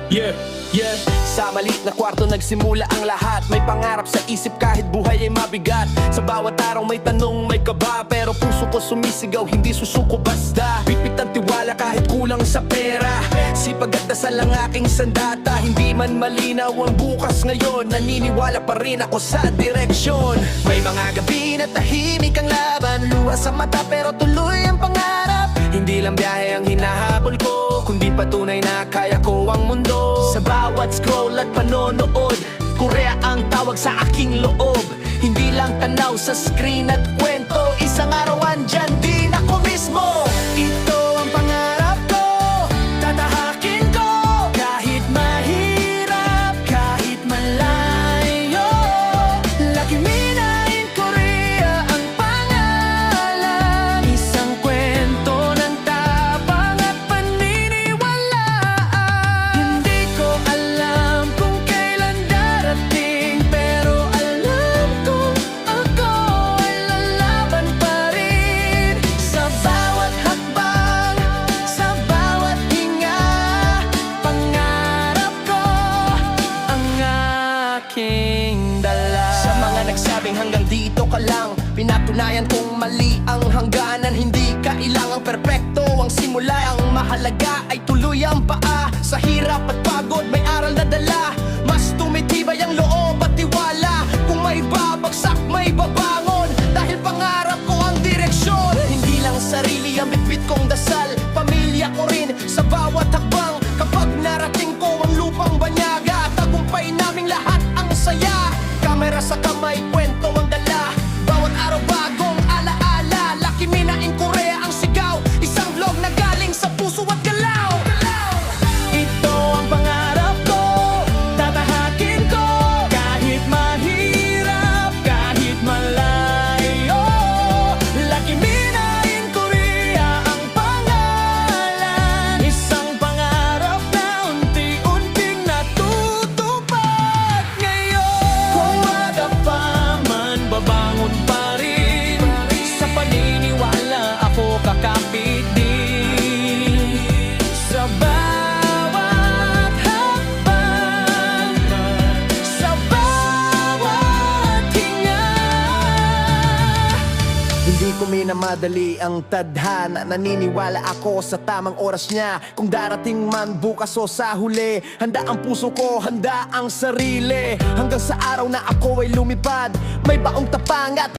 Yeah, yeah. Sa maliit na kwarto nagsimula ang lahat. May pangarap sa isip kahit buhay ay mabigat. Sa bawat araw may tanong, may kaba, pero puso ko sumisigaw, hindi susuko basta. Pipit ang tiwala kahit kulang sa pera. Sipag at dasal ang aking sandata. Hindi man malinaw ang bukas ngayon, naniniwala pa rin ako sa direksyon. May mga gabi na tahimik ang laban, luha sa mata pero tuloy ang pangarap. Hindi lang biyahe ang hinahabol ko, kundi patunay na kaya ko ang mundo. Sa bawat scroll at panonood, Korea ang tawag sa aking loob. Hindi lang tanaw sa screen at kwento, isang araw andyan din ako mismo. Ito ang pangarap ko, tatahakin ko. Kahit mahirap, kahit malayo, Lucky Mina in Korea ang pangalan. Isang kwento ng tapang at paniniwalaan. Hindi ko alam kung kailan darating, pero alam ko ako ay lalaban pa rin. Sa bawat hakbang, sa bawat hinga, pangarap ko ang aking dala. Sa mga nagsabing hanggang dito ka lang, pinatunayan kong mali ang hangganan. Hindi kailangang perpekto ang simula, ang mahalaga ay tuloy ang paa. Sa hirap at pagod may aral na dala, mas tumitibay ang loob at tiwala. Kung may babagsak may babangon, dahil pangarap ko ang direksyon. Hindi lang sarili ang bitbit kong dasal, pamilya ko rin sa bawat hakbang. Kapag narating ko ang lupang banyaga, tagumpay naming lahat ang saya. Kamera sa kamay, kwento ang dala, bawat araw bagong alaala. Lucky Mina in Korea ang sigaw, isang vlog na galing sa puso at galaw. Ito ang pangarap ko, tatahakin ko. Kahit mahirap, kahit malayo, Lucky Mina in Korea ang pangalan. Isang pangarap na unti-unting natutupad ngayon. Kung madapa man, babangon pa rin. Sa paniniwala ako kakapit din. Sa bawat hakbang, sa bawat hinga. Hindi ko minamadali ang tadhana, naniniwala ako sa tamang oras niya. Kung darating man bukas o sa huli, handa ang puso ko, handa ang sarili. Hanggang sa araw na ako ay lumipad, may baong tapang at